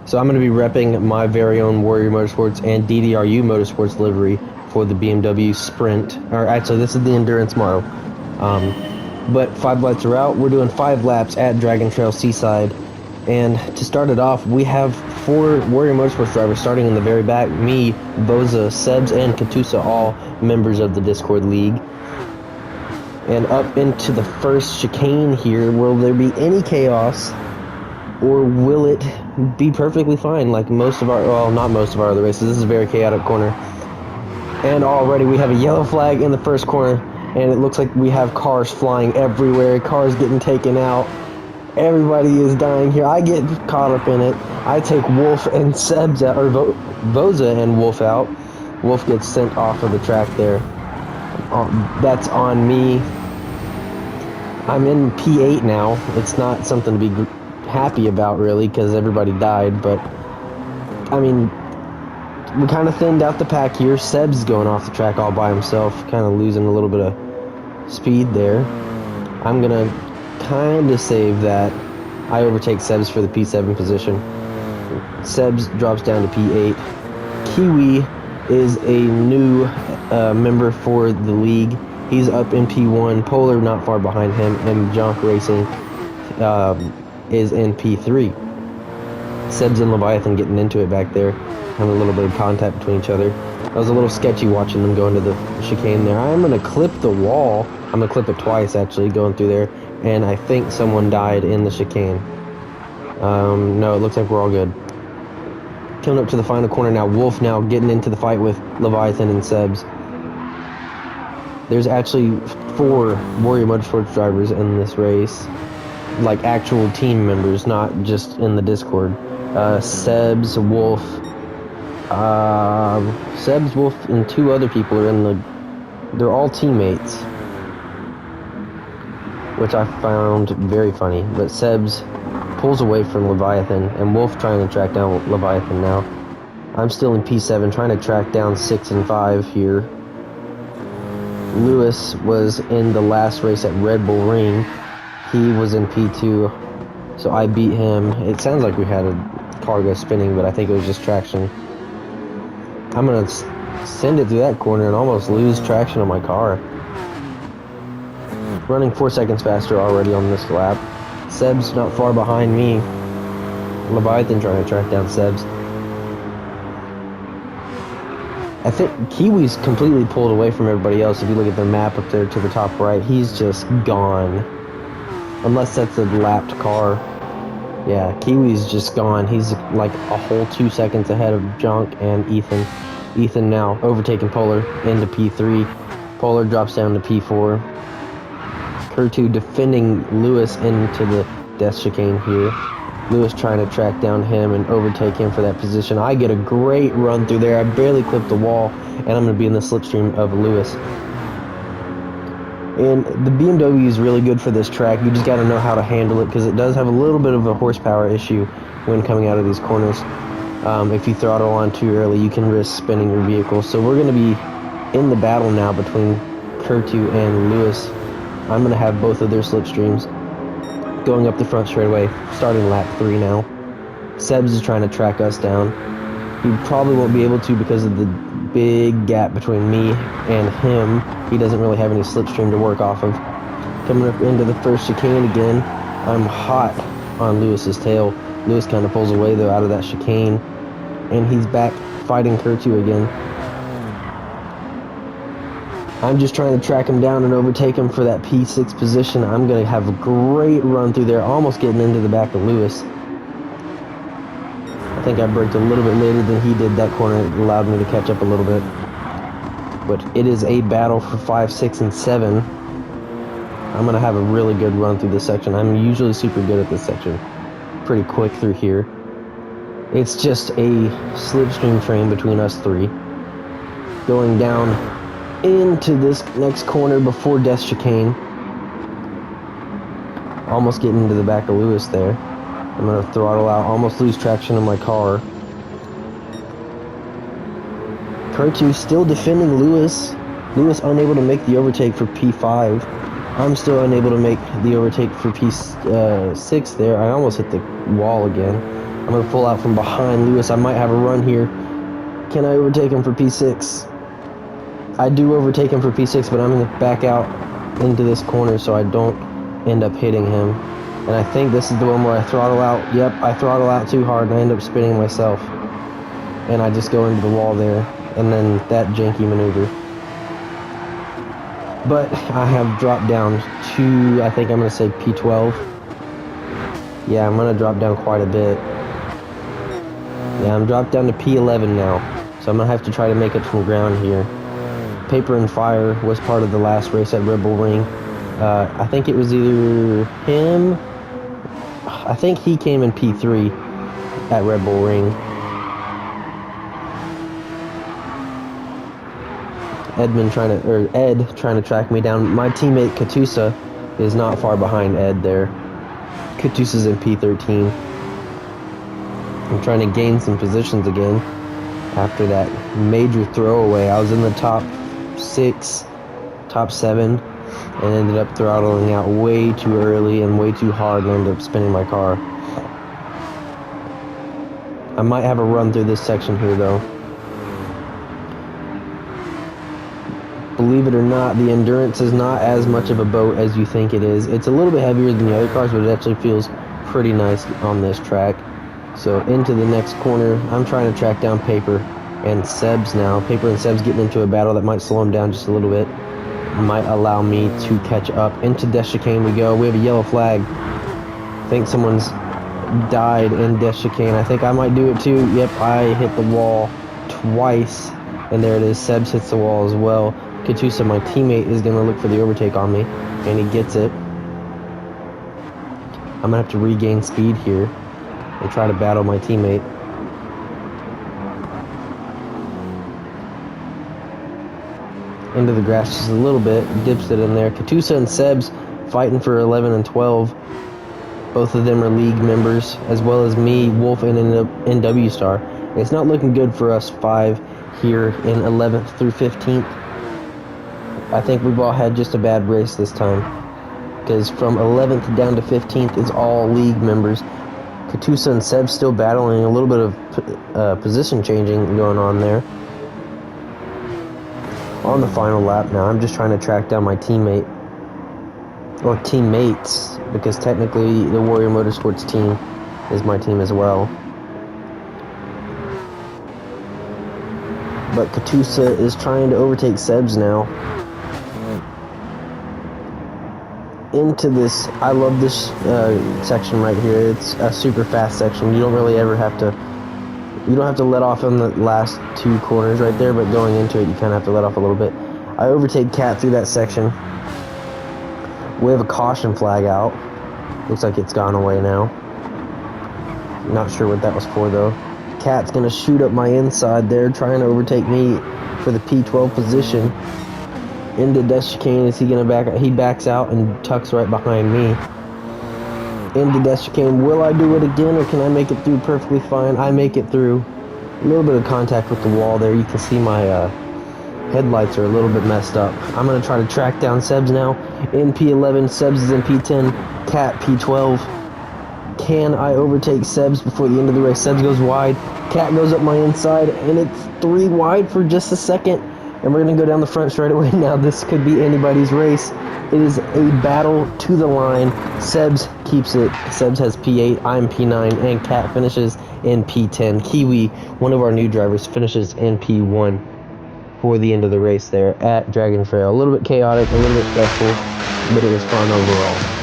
So I'm going to be repping my very own Warrior Motorsports and DDRU Motorsports livery for the BMW Sprint. Or actually, this is the Endurance model. But 5 lights are out. We're doing 5 laps at Dragon Trail Seaside. And to start it off, we have 4 Warrior Motorsports drivers starting in the very back. Me, Boza, Sebs, and Katusa, all members of the Discord League. And up into the first chicane here. Will there be any chaos? Or will it be perfectly fine like most of our, well, not most of our other races. This is a very chaotic corner. And already we have a yellow flag in the first corner, and it looks like we have cars flying everywhere, cars getting taken out. Everybody is dying here. I get caught up in it. I take Wolf and Sebs out, or Boza and Wolf out. Wolf gets sent off of the track there. That's on me. I'm in P8 now. It's not something to be happy about really, because everybody died, but I mean, we kind of thinned out the pack here. Seb's going off the track all by himself, kind of losing a little bit of speed there. I'm gonna kind of save that. I overtake Seb's for the P7 position. Seb's drops down to P8. Kiwi is a new member for the league. He's up in P1. Polar not far behind him, and Jonk Racing is in P3. Sebs and Leviathan getting into it back there, having a little bit of contact between each other. That was a little sketchy watching them go into the chicane there. I'm going to clip the wall. I'm going to clip it twice actually, going through there, and I think someone died in the chicane. No, it looks like we're all good. Coming up to the final corner now. Wolf now getting into the fight with Leviathan and Sebs. There's actually 4 Warrior Motorsports drivers in this race. Like actual team members, not just in the Discord. Sebs, Wolf, and 2 other people are in the. They're all teammates, which I found very funny. But Sebs pulls away from Leviathan, and Wolf trying to track down Leviathan now. I'm still in P7, trying to track down 6 and 5 here. Lewis was in the last race at Red Bull Ring. He was in P2, so I beat him. It sounds like we had a car go spinning, but I think it was just traction. I'm going to send it through that corner and almost lose traction on my car. Running 4 seconds faster already on this lap. Seb's not far behind me. Leviathan trying to track down Seb's. I think Kiwi's completely pulled away from everybody else. If you look at the map up there to the top right, he's just gone. Unless that's a lapped car. Yeah, Kiwi's just gone. He's like a whole 2 seconds ahead of Jonk and Ethan. Ethan now overtaking Polar into P3. Polar drops down to P4. Kurtu defending Lewis into the death chicane here. Lewis trying to track down him and overtake him for that position. I get a great run through there. I barely clipped the wall, and I'm going to be in the slipstream of Lewis. And the BMW is really good for this track. You just got to know how to handle it, because it does have a little bit of a horsepower issue when coming out of these corners. If you throttle on too early, you can risk spinning your vehicle. So we're going to be in the battle now between Kurtu and Lewis. I'm going to have both of their slipstreams going up the front straightaway, starting lap 3 now. Sebs is trying to track us down. He probably won't be able to because of the big gap between me and him. He doesn't really have any slipstream to work off of. Coming up into the first chicane again. I'm hot on Lewis's tail. Lewis kind of pulls away though out of that chicane, and he's back fighting Kurtu again. I'm just trying to track him down and overtake him for that P6 position. I'm going to have a great run through there, almost getting into the back of Lewis. I think I braked a little bit later than he did that corner. It allowed me to catch up a little bit. But it is a battle for 5, 6, and 7. I'm going to have a really good run through this section. I'm usually super good at this section. Pretty quick through here. It's just a slipstream train between us 3. Going down into this next corner before Death Chicane. Almost getting into the back of Lewis there. I'm going to throttle out, almost lose traction on my car. Kurtu still defending Lewis. Lewis unable to make the overtake for P5. I'm still unable to make the overtake for P6 there. I almost hit the wall again. I'm going to pull out from behind Lewis. I might have a run here. Can I overtake him for P6? I do overtake him for P6, but I'm going to back out into this corner so I don't end up hitting him. And I think this is the one where I throttle out. Yep, I throttle out too hard and I end up spinning myself. And I just go into the wall there. And then that janky maneuver. But I have dropped down to, I think I'm going to say P12. Yeah, I'm going to drop down quite a bit. Yeah, I'm dropped down to P11 now. So I'm going to have to try to make it from ground here. Paper and Fire was part of the last race at Red Bull Ring. I think it was either him. I think he came in P3 at Red Bull Ring. Ed trying to track me down. My teammate Katusa is not far behind Ed there. Katusa's in P13. I'm trying to gain some positions again after that major throwaway. I was in the top 6, top 7, and ended up throttling out way too early and way too hard and ended up spinning my car. I might have a run through this section here though. Believe it or not, the Endurance is not as much of a boat as you think it is. It's a little bit heavier than the other cars, but it actually feels pretty nice on this track. So into the next corner, I'm trying to track down Paper and Sebs now. Paper and Sebs getting into a battle that might slow him down just a little bit. Might allow me to catch up. Into Death Chicane we go. We have a yellow flag. I think someone's died in Death Chicane. I think I might do it too. Yep, I hit the wall twice. And there it is. Sebs hits the wall as well. Katusa, my teammate, is going to look for the overtake on me. And he gets it. I'm going to have to regain speed here and try to battle my teammate. Into the grass just a little bit. Dips it in there. Katusa and Sebs fighting for 11 and 12. Both of them are league members, as well as me, Wolf, and NW Star. It's not looking good for us 5 here in 11th through 15th. I think we've all had just a bad race this time, because from 11th down to 15th is all league members. Katusa and Seb still battling, a little bit of position changing going on there. On the final lap now, I'm just trying to track down my teammate, or teammates, because technically the Warrior Motorsports team is my team as well. But Katusa is trying to overtake Sebs now. Into this, I love this section right here. It's a super fast section. You don't really ever have to, you don't have to let off in the last 2 corners right there, but going into it, you kind of have to let off a little bit. I overtake Cat through that section. We have a caution flag out. Looks like it's gone away now. Not sure what that was for though. Cat's gonna shoot up my inside there, trying to overtake me for the P12 position. Into Death Chicane. Is he gonna back out? He backs out and tucks right behind me. Into Death Chicane. Will I do it again, or can I make it through perfectly fine? I make it through. A little bit of contact with the wall there. You can see my headlights are a little bit messed up. I'm gonna try to track down Sebs now. In P11, Sebs is in P10. Cat P12. Can I overtake Sebs before the end of the race? Sebs goes wide. Cat goes up my inside, and it's 3 wide for just a second. And we're going to go down the front straight away now. This could be anybody's race. It is a battle to the line. Sebs keeps it. Sebs has P8, I'm P9, and Cat finishes in P10. Kiwi, one of our new drivers, finishes in P1 for the end of the race there at Dragon Trail. A little bit chaotic, a little bit stressful, but it was fun overall.